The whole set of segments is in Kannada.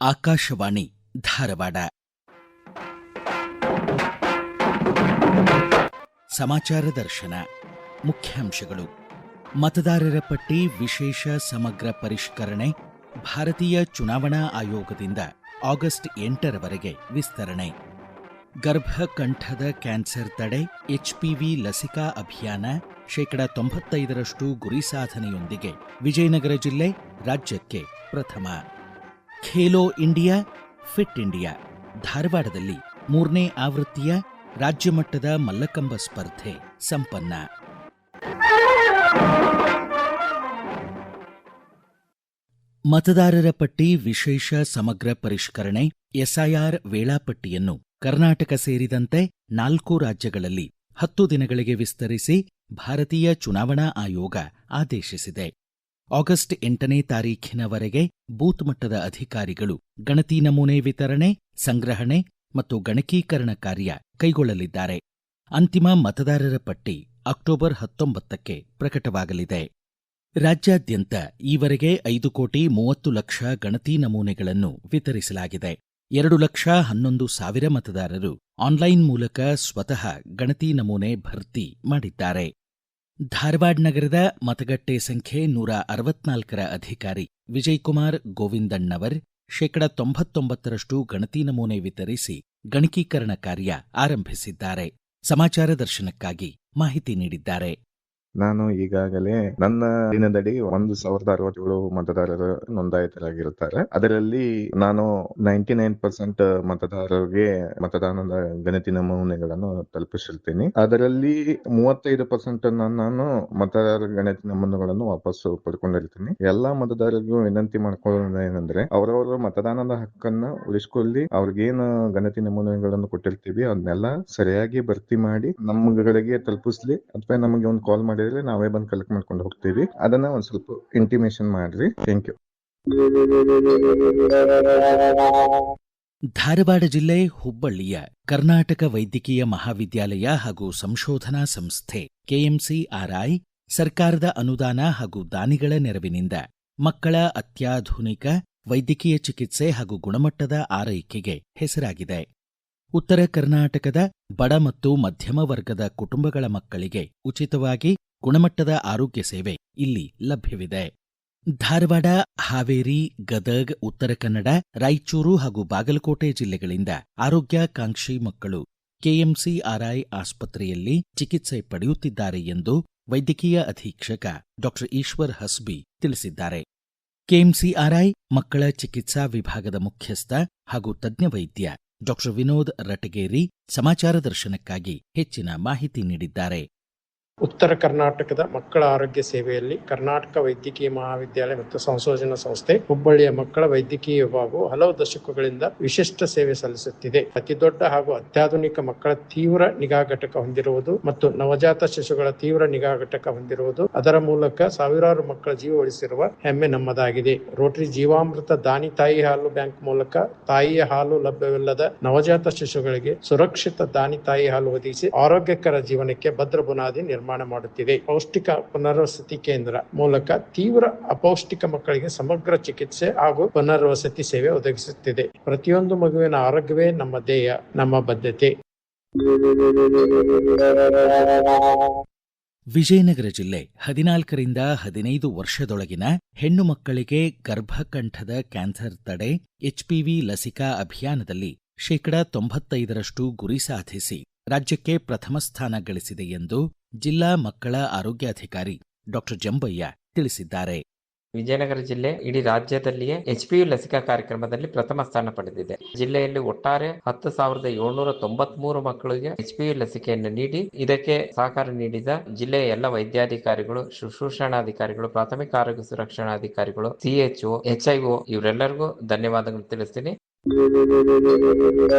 ಆಕಾಶವಾಣಿ ಧಾರವಾಡ. ಸಮಾಚಾರ ದರ್ಶನ. ಮುಖ್ಯಾಂಶಗಳು. ಮತದಾರರ ಪಟ್ಟಿ ವಿಶೇಷ ಸಮಗ್ರ ಪರಿಷ್ಕರಣೆ ಭಾರತೀಯ ಚುನಾವಣಾ ಆಯೋಗದಿಂದ ಆಗಸ್ಟ್ 8ರವರೆಗೆ ವಿಸ್ತರಣೆ. ಗರ್ಭಕಂಠದ ಕ್ಯಾನ್ಸರ್ ತಡೆ HPV ಲಸಿಕಾ ಅಭಿಯಾನ 95% ಗುರಿ ಸಾಧನೆಯೊಂದಿಗೆ ವಿಜಯನಗರ ಜಿಲ್ಲೆ ರಾಜ್ಯಕ್ಕೆ ಪ್ರಥಮ. ಖೇಲೋ ಇಂಡಿಯಾ ಫಿಟ್ ಇಂಡಿಯಾ ಧಾರವಾಡದಲ್ಲಿ 3ನೇ ಆವೃತ್ತಿಯ ರಾಜ್ಯಮಟ್ಟದ ಮಲ್ಲಕಂಬ ಸ್ಪರ್ಧೆ ಸಂಪನ್ನ. ಮತದಾರರ ಪಟ್ಟಿ ವಿಶೇಷ ಸಮಗ್ರ ಪರಿಷ್ಕರಣೆ SIR ವೇಳಾಪಟ್ಟಿಯನ್ನು ಕರ್ನಾಟಕ ಸೇರಿದಂತೆ 4 ರಾಜ್ಯಗಳಲ್ಲಿ 10 ದಿನಗಳಿಗೆ ವಿಸ್ತರಿಸಿ ಭಾರತೀಯ ಚುನಾವಣಾ ಆಯೋಗ ಆದೇಶಿಸಿದೆ. ಆಗಸ್ಟ್ 8ನೇ ತಾರೀಖಿನವರೆಗೆ ಬೂತ್ ಮಟ್ಟದ ಅಧಿಕಾರಿಗಳು ಗಣತಿ ನಮೂನೆ ವಿತರಣೆ, ಸಂಗ್ರಹಣೆ ಮತ್ತು ಗಣಕೀಕರಣ ಕಾರ್ಯ ಕೈಗೊಳ್ಳಲಿದ್ದಾರೆ. ಅಂತಿಮ ಮತದಾರರ ಪಟ್ಟಿ ಅಕ್ಟೋಬರ್ 19ಕ್ಕೆ ಪ್ರಕಟವಾಗಲಿದೆ. ರಾಜ್ಯಾದ್ಯಂತ ಈವರೆಗೆ 5,30,00,000 ಗಣತಿ ನಮೂನೆಗಳನ್ನು ವಿತರಿಸಲಾಗಿದೆ. 2,11,000 ಮತದಾರರು ಆನ್ಲೈನ್ ಮೂಲಕ ಸ್ವತಃ ಗಣತಿ ನಮೂನೆ ಭರ್ತಿ ಮಾಡಿದ್ದಾರೆ. ಧಾರವಾಡ ನಗರದ ಮತಗಟ್ಟೆ ಸಂಖ್ಯೆ 164ರ ಅಧಿಕಾರಿ ವಿಜಯಕುಮಾರ್ ಗೋವಿಂದಣ್ಣವರ್ 99% ಗಣತಿ ನಮೂನೆ ವಿತರಿಸಿ ಗಣಕೀಕರಣ ಕಾರ್ಯ ಆರಂಭಿಸಿದ್ದಾರೆ. ಸಮಾಚಾರ ದರ್ಶನಕ್ಕಾಗಿ ಮಾಹಿತಿ ನೀಡಿದ್ದಾರೆ. ನಾನು ಈಗಾಗಲೇ ನನ್ನ ದಿನದಡಿ 1,067 ಮತದಾರರು ನೋಂದಾಯಿತರಾಗಿರುತ್ತಾರೆ. ಅದರಲ್ಲಿ ನಾನು 99% ಮತದಾರರಿಗೆ ಮತದಾನದ ಗಣತಿ ನಮೂನೆಗಳನ್ನು ತಲುಪಿಸಿರ್ತೀನಿ. ಅದರಲ್ಲಿ 35% ನಾನು ಮತದಾರರ ಗಣತಿ ನಮೂನೆಗಳನ್ನು ವಾಪಸ್ಸು ಪಡ್ಕೊಂಡಿರ್ತೀನಿ. ಎಲ್ಲಾ ಮತದಾರರಿಗೂ ವಿನಂತಿ ಮಾಡ್ಕೊಳ್ಳೋದು ಏನಂದ್ರೆ, ಅವರವರ ಮತದಾನದ ಹಕ್ಕನ್ನ ಉಳಿಸ್ಕೊಳ್ಳಿ. ಅವ್ರಿಗೇನು ಗಣತಿ ನಮೂನೆಗಳನ್ನು ಕೊಟ್ಟಿರ್ತೀವಿ ಅದನ್ನೆಲ್ಲ ಸರಿಯಾಗಿ ಭರ್ತಿ ಮಾಡಿ ನಮ್ಗಳಿಗೆ ತಲುಪಿಸ್ಲಿ, ಅಥವಾ ನಮಗೆ ಒಂದು ಕಾಲ್ ಮಾಡಿ ನಾವೇ ಬಂದು ಕಲೆಕ್ಟ್ ಮಾಡ್ಕೊಂಡು ಹೋಗ್ತೀವಿ. ಅದನ್ನ ಒಂದ್ ಸ್ವಲ್ಪ ಇಂಟಿಮೇಷನ್ ಮಾಡ್ರಿ. Thank you. ಧಾರವಾಡ ಜಿಲ್ಲೆ ಹುಬ್ಬಳ್ಳಿಯ ಕರ್ನಾಟಕ ವೈದ್ಯಕೀಯ ಮಹಾವಿದ್ಯಾಲಯ ಹಾಗೂ ಸಂಶೋಧನಾ ಸಂಸ್ಥೆ KMCRI ಸರ್ಕಾರದ ಅನುದಾನ ಹಾಗೂ ದಾನಿಗಳ ನೆರವಿನಿಂದ ಮಕ್ಕಳ ಅತ್ಯಾಧುನಿಕ ವೈದ್ಯಕೀಯ ಚಿಕಿತ್ಸೆ ಹಾಗೂ ಗುಣಮಟ್ಟದ ಆರೈಕೆಗೆ ಹೆಸರಾಗಿದೆ. ಉತ್ತರ ಕರ್ನಾಟಕದ ಬಡ ಮತ್ತು ಮಧ್ಯಮ ವರ್ಗದ ಕುಟುಂಬಗಳ ಮಕ್ಕಳಿಗೆ ಉಚಿತವಾಗಿ ಗುಣಮಟ್ಟದ ಆರೋಗ್ಯ ಸೇವೆ ಇಲ್ಲಿ ಲಭ್ಯವಿದೆ. ಧಾರವಾಡ, ಹಾವೇರಿ, ಗದಗ್, ಉತ್ತರ ಕನ್ನಡ, ರಾಯಚೂರು ಹಾಗೂ ಬಾಗಲಕೋಟೆ ಜಿಲ್ಲೆಗಳಿಂದ ಆರೋಗ್ಯಾಕಾಂಕ್ಷಿ ಮಕ್ಕಳು KMCRI ಆಸ್ಪತ್ರೆಯಲ್ಲಿ ಚಿಕಿತ್ಸೆ ಪಡೆಯುತ್ತಿದ್ದಾರೆ ಎಂದು ವೈದ್ಯಕೀಯ ಅಧೀಕ್ಷಕ ಡಾ ಈಶ್ವರ್ ಹಸ್ಬಿ ತಿಳಿಸಿದ್ದಾರೆ. KMCRI ಮಕ್ಕಳ ಚಿಕಿತ್ಸಾ ವಿಭಾಗದ ಮುಖ್ಯಸ್ಥ ಹಾಗೂ ತಜ್ಞ ವೈದ್ಯ ಡಾ ವಿನೋದ್ ರಟಗೇರಿ ಸಮಾಚಾರ ದರ್ಶನಕ್ಕಾಗಿ ಹೆಚ್ಚಿನ ಮಾಹಿತಿ ನೀಡಿದ್ದಾರೆ. ಉತ್ತರ ಕರ್ನಾಟಕದ ಮಕ್ಕಳ ಆರೋಗ್ಯ ಸೇವೆಯಲ್ಲಿ ಕರ್ನಾಟಕ ವೈದ್ಯಕೀಯ ಮಹಾವಿದ್ಯಾಲಯ ಮತ್ತು ಸಂಶೋಧನಾ ಸಂಸ್ಥೆ ಹುಬ್ಬಳ್ಳಿಯ ಮಕ್ಕಳ ವೈದ್ಯಕೀಯ ವಿಭಾಗವು ಹಲವು ದಶಕಗಳಿಂದ ವಿಶಿಷ್ಟ ಸೇವೆ ಸಲ್ಲಿಸುತ್ತಿದೆ. ಅತಿದೊಡ್ಡ ಹಾಗೂ ಅತ್ಯಾಧುನಿಕ ಮಕ್ಕಳ ತೀವ್ರ ನಿಗಾ ಘಟಕ ಹೊಂದಿರುವುದು ಮತ್ತು ನವಜಾತ ಶಿಶುಗಳ ತೀವ್ರ ನಿಗಾ ಘಟಕ ಹೊಂದಿರುವುದು, ಅದರ ಮೂಲಕ ಸಾವಿರಾರು ಮಕ್ಕಳ ಜೀವ ಉಳಿಸಿರುವ ಹೆಮ್ಮೆ ನಮ್ಮದಾಗಿದೆ. ರೋಟರಿ ಜೀವಾಮೃತ ದಾನಿ ತಾಯಿ ಹಾಲು ಬ್ಯಾಂಕ್ ಮೂಲಕ ತಾಯಿಯ ಹಾಲು ಲಭ್ಯವಿಲ್ಲದ ನವಜಾತ ಶಿಶುಗಳಿಗೆ ಸುರಕ್ಷಿತ ದಾನಿ ತಾಯಿ ಹಾಲು ಒದಗಿಸಿ ಆರೋಗ್ಯಕರ ಜೀವನಕ್ಕೆ ಭದ್ರ ಬುನಾದಿ ನಿರ್ಮಾಣ ಮಾಡುತ್ತಿದೆ. ಪೌಷ್ಟಿಕ ಪುನರ್ವಸತಿ ಕೇಂದ್ರ ಮೂಲಕ ತೀವ್ರ ಅಪೌಷ್ಟಿಕ ಮಕ್ಕಳಿಗೆ ಸಮಗ್ರ ಚಿಕಿತ್ಸೆ ಹಾಗೂ ಪುನರ್ವಸತಿ ಸೇವೆ ಒದಗಿಸುತ್ತಿದೆ. ಪ್ರತಿಯೊಂದು ಮಗುವಿನ ಆರೋಗ್ಯವೇ ನಮ್ಮ ಧ್ಯೇಯ, ನಮ್ಮ ಬದ್ಧತೆ. ವಿಜಯನಗರ ಜಿಲ್ಲೆ 14ರಿಂದ 15 ವರ್ಷದೊಳಗಿನ ಹೆಣ್ಣು ಮಕ್ಕಳಿಗೆ ಗರ್ಭಕಂಠದ ಕ್ಯಾನ್ಸರ್ ತಡೆ HPV ಲಸಿಕಾ ಅಭಿಯಾನದಲ್ಲಿ 95% ಗುರಿ ಸಾಧಿಸಿ ರಾಜ್ಯಕ್ಕೆ ಪ್ರಥಮ ಸ್ಥಾನ ಗಳಿಸಿದೆ ಎಂದು ಜಿಲ್ಲಾ ಮಕ್ಕಳ ಆರೋಗ್ಯಾಧಿಕಾರಿ ಡಾ ಜಂಬಯ್ಯ ತಿಳಿಸಿದ್ದಾರೆ. ವಿಜಯನಗರ ಜಿಲ್ಲೆ ಇಡೀ ರಾಜ್ಯದಲ್ಲಿಯೇ HPV ಲಸಿಕಾ ಕಾರ್ಯಕ್ರಮದಲ್ಲಿ ಪ್ರಥಮ ಸ್ಥಾನ ಪಡೆದಿದೆ. ಜಿಲ್ಲೆಯಲ್ಲಿ ಒಟ್ಟಾರೆ 10,793 ಮಕ್ಕಳಿಗೆ HPV ಲಸಿಕೆಯನ್ನು ನೀಡಿ ಇದಕ್ಕೆ ಸಹಕಾರ ನೀಡಿದ ಜಿಲ್ಲೆಯ ಎಲ್ಲ ವೈದ್ಯಾಧಿಕಾರಿಗಳು, ಶುಶ್ರೂಷಣಾಧಿಕಾರಿಗಳು, ಪ್ರಾಥಮಿಕ ಆರೋಗ್ಯ ಸುರಕ್ಷಣಾಧಿಕಾರಿಗಳು, CHO, HIO ಇವರೆಲ್ಲರಿಗೂ ಧನ್ಯವಾದಗಳು ತಿಳಿಸ್ತೀನಿ.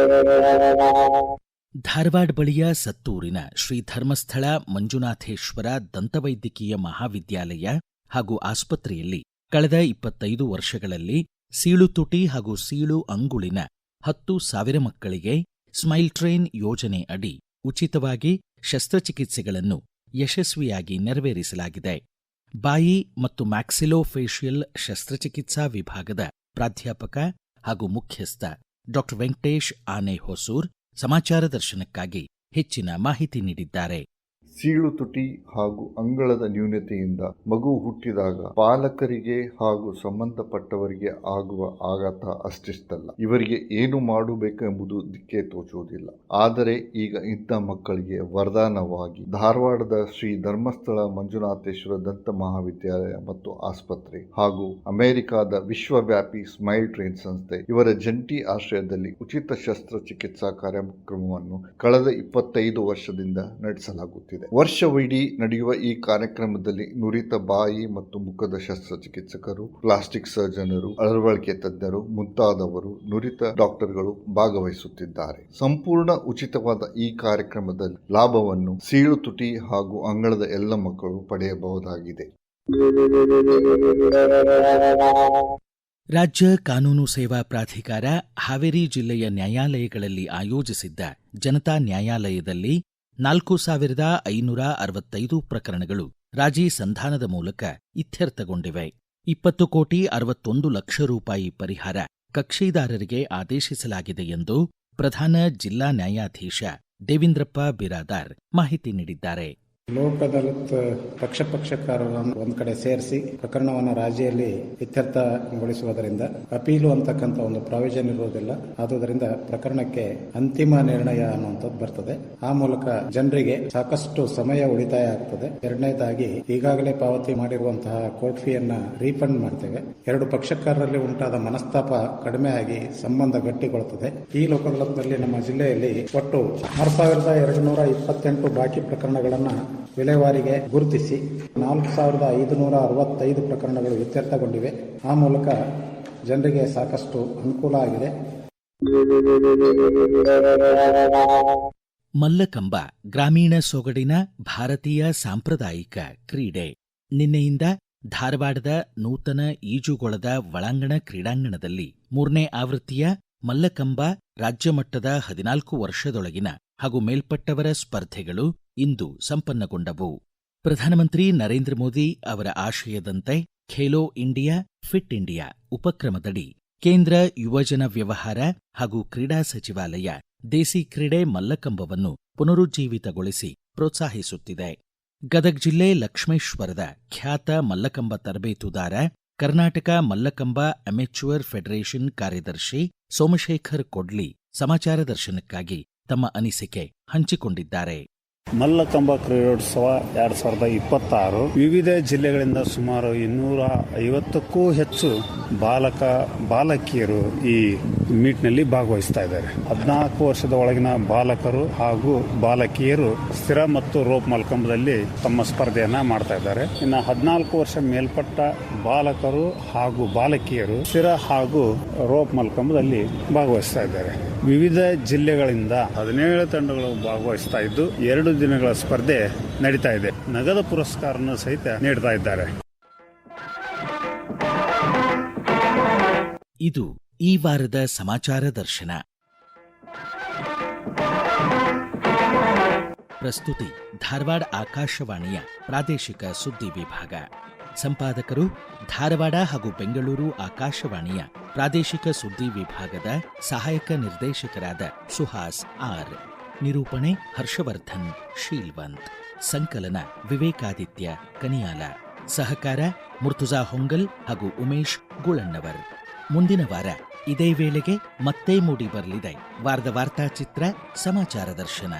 ಧಾರವಾಡ ಬಳಿಯ ಸತ್ತೂರಿನ ಶ್ರೀ ಧರ್ಮಸ್ಥಳ ಮಂಜುನಾಥೇಶ್ವರ ದಂತವೈದ್ಯಕೀಯ ಮಹಾವಿದ್ಯಾಲಯ ಹಾಗೂ ಆಸ್ಪತ್ರೆಯಲ್ಲಿ ಕಳೆದ 25 ವರ್ಷಗಳಲ್ಲಿ ಸೀಳು ತುಟಿ ಹಾಗೂ ಸೀಳು ಅಂಗುಳಿನ 10,000 ಮಕ್ಕಳಿಗೆ ಸ್ಮೈಲ್ ಟ್ರೈನ್ ಯೋಜನೆ ಅಡಿ ಉಚಿತವಾಗಿ ಶಸ್ತ್ರಚಿಕಿತ್ಸೆಗಳನ್ನು ಯಶಸ್ವಿಯಾಗಿ ನೆರವೇರಿಸಲಾಗಿದೆ. ಬಾಯಿ ಮತ್ತು ಮ್ಯಾಕ್ಸಿಲೋಫೇಶಿಯಲ್ ಶಸ್ತ್ರಚಿಕಿತ್ಸಾ ವಿಭಾಗದ ಪ್ರಾಧ್ಯಾಪಕ ಹಾಗೂ ಮುಖ್ಯಸ್ಥ ಡಾಕ್ಟರ್ ವೆಂಕಟೇಶ್ ಆನೆ ಹೊಸೂರ್ ಸಮಾಚಾರ ದರ್ಶನಕ್ಕಾಗಿ ಹೆಚ್ಚಿನ ಮಾಹಿತಿ ನೀಡಿದ್ದಾರೆ. ಸೀಳು ತುಟಿ ಹಾಗೂ ಅಂಗಳದ ನ್ಯೂನತೆಯಿಂದ ಮಗು ಹುಟ್ಟಿದಾಗ ಪಾಲಕರಿಗೆ ಹಾಗೂ ಸಂಬಂಧಪಟ್ಟವರಿಗೆ ಆಗುವ ಆಘಾತ ಅಷ್ಟಿಷ್ಟಲ್ಲ. ಇವರಿಗೆ ಏನು ಮಾಡಬೇಕೆಂಬುದು ದಿಕ್ಕೆ ತೋಚುವುದಿಲ್ಲ. ಆದರೆ ಈಗ ಇಂಥ ಮಕ್ಕಳಿಗೆ ವರದಾನವಾಗಿ ಧಾರವಾಡದ ಶ್ರೀ ಧರ್ಮಸ್ಥಳ ಮಂಜುನಾಥೇಶ್ವರ ದಂತ ಮಹಾವಿದ್ಯಾಲಯ ಮತ್ತು ಆಸ್ಪತ್ರೆ ಹಾಗೂ ಅಮೆರಿಕಾದ ವಿಶ್ವವ್ಯಾಪಿ ಸ್ಮೈಲ್ ಟ್ರೈನ್ ಸಂಸ್ಥೆ ಇವರ ಜಂಟಿ ಆಶ್ರಯದಲ್ಲಿ ಉಚಿತ ಶಸ್ತ್ರಚಿಕಿತ್ಸಾ ಕಾರ್ಯಕ್ರಮವನ್ನು ಕಳೆದ 25 ವರ್ಷದಿಂದ ನಡೆಸಲಾಗುತ್ತಿದೆ. ವರ್ಷವಿಡೀ ನಡೆಯುವ ಈ ಕಾರ್ಯಕ್ರಮದಲ್ಲಿ ನುರಿತ ಬಾಯಿ ಮತ್ತು ಮುಖದ ಶಸ್ತ್ರಚಿಕಿತ್ಸಕರು, ಪ್ಲಾಸ್ಟಿಕ್ ಸರ್ಜನರು, ಅಳವಡಿಕೆ ತಜ್ಞರು ಮುಂತಾದವರು ನುರಿತ ಡಾಕ್ಟರ್ಗಳು ಭಾಗವಹಿಸುತ್ತಿದ್ದಾರೆ. ಸಂಪೂರ್ಣ ಉಚಿತವಾದ ಈ ಕಾರ್ಯಕ್ರಮದಲ್ಲಿ ಲಾಭವನ್ನು ಸೀಳು ತುಟಿ ಹಾಗೂ ಅಂಗಳದ ಎಲ್ಲ ಮಕ್ಕಳು ಪಡೆಯಬಹುದಾಗಿದೆ. ರಾಜ್ಯ ಕಾನೂನು ಸೇವಾ ಪ್ರಾಧಿಕಾರ ಹಾವೇರಿ ಜಿಲ್ಲೆಯ ನ್ಯಾಯಾಲಯಗಳಲ್ಲಿ ಆಯೋಜಿಸಿದ್ದ ಜನತಾ ನ್ಯಾಯಾಲಯದಲ್ಲಿ 4,565 ಪ್ರಕರಣಗಳು ರಾಜಿ ಸಂಧಾನದ ಮೂಲಕ ಇತ್ಯರ್ಥಗೊಂಡಿವೆ. 20,61,00,000 ರೂಪಾಯಿ ಪರಿಹಾರ ಕಕ್ಷಿದಾರರಿಗೆ ಆದೇಶಿಸಲಾಗಿದೆ ಎಂದು ಪ್ರಧಾನ ಜಿಲ್ಲಾ ನ್ಯಾಯಾಧೀಶ ದೇವೇಂದ್ರಪ್ಪ ಬಿರಾದಾರ್ ಮಾಹಿತಿ ನೀಡಿದ್ದಾರೆ. ಲೋಕ ಅದಾಲತ್ ಪಕ್ಷಕಾರರನ್ನು ಒಂದು ಕಡೆ ಸೇರಿಸಿ ಪ್ರಕರಣವನ್ನು ರಾಜಿಯಲ್ಲಿ ಇತ್ಯರ್ಥಗೊಳಿಸುವುದರಿಂದ ಅಪೀಲು ಅಂತಕ್ಕಂಥ ಒಂದು ಪ್ರಾವಿಷನ್ ಇರುವುದಿಲ್ಲ. ಆದುದರಿಂದ ಪ್ರಕರಣಕ್ಕೆ ಅಂತಿಮ ನಿರ್ಣಯ ಅನ್ನುವಂಥದ್ದು ಬರ್ತದೆ. ಆ ಮೂಲಕ ಜನರಿಗೆ ಸಾಕಷ್ಟು ಸಮಯ ಉಳಿತಾಯ ಆಗ್ತದೆ. ಎರಡನೇದಾಗಿ ಈಗಾಗಲೇ ಪಾವತಿ ಮಾಡಿರುವಂತಹ ಕೋರ್ಟ್ ಫೀಯನ್ನ ರೀಫಂಡ್ ಮಾಡ್ತೇವೆ. 2 ಪಕ್ಷಕಾರರಲ್ಲಿ ಉಂಟಾದ ಮನಸ್ತಾಪ ಕಡಿಮೆ ಆಗಿ ಸಂಬಂಧ ಗಟ್ಟಿಗೊಳ್ಳುತ್ತದೆ. ಈ ಲೋಕ ಅದಾಲತ್ನಲ್ಲಿ ನಮ್ಮ ಜಿಲ್ಲೆಯಲ್ಲಿ ಒಟ್ಟು 6,228 ಬಾಕಿ ಪ್ರಕರಣಗಳನ್ನು ವಿಲೇವಾರಿಗೆ ಗುರುತಿಸಿ 4,565 ಪ್ರಕರಣಗಳು ಇತ್ಯರ್ಥಗೊಂಡಿವೆ. ಆ ಮೂಲಕ ಜನರಿಗೆ ಸಾಕಷ್ಟು ಅನುಕೂಲ ಆಗಿದೆ. ಮಲ್ಲಕಂಬ ಗ್ರಾಮೀಣ ಸೊಗಡಿನ ಭಾರತೀಯ ಸಾಂಪ್ರದಾಯಿಕ ಕ್ರೀಡೆ. ನಿನ್ನೆಯಿಂದ ಧಾರವಾಡದ ನೂತನ ಈಜುಗೊಳದ ಒಳಾಂಗಣ ಕ್ರೀಡಾಂಗಣದಲ್ಲಿ 3ನೇ ಆವೃತ್ತಿಯ ಮಲ್ಲಕಂಬ ರಾಜ್ಯಮಟ್ಟದ 14 ವರ್ಷದೊಳಗಿನ ಹಾಗೂ ಮೇಲ್ಪಟ್ಟವರ ಸ್ಪರ್ಧೆಗಳು ಇಂದು ಸಂಪನ್ನಗೊಂಡವು. ಪ್ರಧಾನಮಂತ್ರಿ ನರೇಂದ್ರ ಮೋದಿ ಅವರ ಆಶಯದಂತೆ ಖೇಲೋ ಇಂಡಿಯಾ ಫಿಟ್ ಇಂಡಿಯಾ ಉಪಕ್ರಮದಡಿ ಕೇಂದ್ರ ಯುವಜನ ವ್ಯವಹಾರ ಹಾಗೂ ಕ್ರೀಡಾ ಸಚಿವಾಲಯ ದೇಸಿ ಕ್ರೀಡೆ ಮಲ್ಲಕಂಬವನ್ನು ಪುನರುಜ್ಜೀವಿತಗೊಳಿಸಿ ಪ್ರೋತ್ಸಾಹಿಸುತ್ತಿದೆ. ಗದಗ ಜಿಲ್ಲೆ ಲಕ್ಷ್ಮೇಶ್ವರದ ಖ್ಯಾತ ಮಲ್ಲಕಂಬ ತರಬೇತುದಾರ, ಕರ್ನಾಟಕ ಮಲ್ಲಕಂಬ ಅಮೆಚ್ಯೂರ್ ಫೆಡರೇಷನ್ ಕಾರ್ಯದರ್ಶಿ ಸೋಮಶೇಖರ್ ಕೊಡ್ಲಿ ಸಮಾಚಾರ ದರ್ಶನಕ್ಕಾಗಿ ತಮ್ಮ ಅನಿಸಿಕೆ ಹಂಚಿಕೊಂಡಿದ್ದಾರೆ. ಮಲ್ಲಕಂಬ ಕ್ರೀಡೋತ್ಸವ 2026 ವಿವಿಧ ಜಿಲ್ಲೆಗಳಿಂದ ಸುಮಾರು 250ಕ್ಕೂ ಹೆಚ್ಚು ಬಾಲಕಿಯರು ಈ ಮೀಟ್ನಲ್ಲಿ ಭಾಗವಹಿಸ್ತಾ ಇದ್ದಾರೆ. 14 ವರ್ಷದ ಒಳಗಿನ ಬಾಲಕರು ಹಾಗೂ ಬಾಲಕಿಯರು ಸ್ಥಿರ ಮತ್ತು ರೋಪ್ ಮಲ್ಲಕಂಬದಲ್ಲಿ ತಮ್ಮ ಸ್ಪರ್ಧೆಯನ್ನ ಮಾಡ್ತಾ ಇದ್ದಾರೆ. ಇನ್ನು 14 ವರ್ಷ ಮೇಲ್ಪಟ್ಟ ಬಾಲಕರು ಹಾಗೂ ಬಾಲಕಿಯರು ಸ್ಥಿರ ಹಾಗೂ ರೋಪ್ ಮಲ್ಲಕಂಬದಲ್ಲಿ ಭಾಗವಹಿಸ್ತಾ ಇದ್ದಾರೆ. ವಿವಿಧ ಜಿಲ್ಲೆಗಳಿಂದ 17 ತಂಡಗಳು ಭಾಗವಹಿಸ್ತಾ ಇದ್ದು 2 ದಿನಗಳ ಸ್ಪರ್ಧೆ ನಡೀತಾ ಇದೆ. ನಗದು ಪುರಸ್ಕಾರವನ್ನು ಸಹಿತ ನೀಡ್ತಾ ಇದ್ದಾರೆ. ಇದು ಈ ವಾರದ ಸಮಾಚಾರ ದರ್ಶನ. ಪ್ರಸ್ತುತಿ ಧಾರವಾಡ ಆಕಾಶವಾಣಿಯ ಪ್ರಾದೇಶಿಕ ಸುದ್ದಿ ವಿಭಾಗ. ಸಂಪಾದಕರು ಧಾರವಾಡ ಹಾಗೂ ಬೆಂಗಳೂರು ಆಕಾಶವಾಣಿಯ ಪ್ರಾದೇಶಿಕ ಸುದ್ದಿ ವಿಭಾಗದ ಸಹಾಯಕ ನಿರ್ದೇಶಕರಾದ ಸುಹಾಸ್ ಆರ್. ನಿರೂಪಣೆ ಹರ್ಷವರ್ಧನ್ ಶೀಲ್ವಂತ್. ಸಂಕಲನ ವಿವೇಕಾದಿತ್ಯ ಕನಿಯಾಲ. ಸಹಕಾರ ಮುರ್ತುಜಾ ಹೊಂಗಲ್ ಹಾಗೂ ಉಮೇಶ್ ಗುಳಣ್ಣವರ್. ಮುಂದಿನ ವಾರ ಇದೇ ವೇಳೆಗೆ ಮತ್ತೆ ಮೂಡಿ ಬರಲಿದೆ ವಾರದ ವಾರ್ತಾಚಿತ್ರ ಸಮಾಚಾರ ದರ್ಶನ.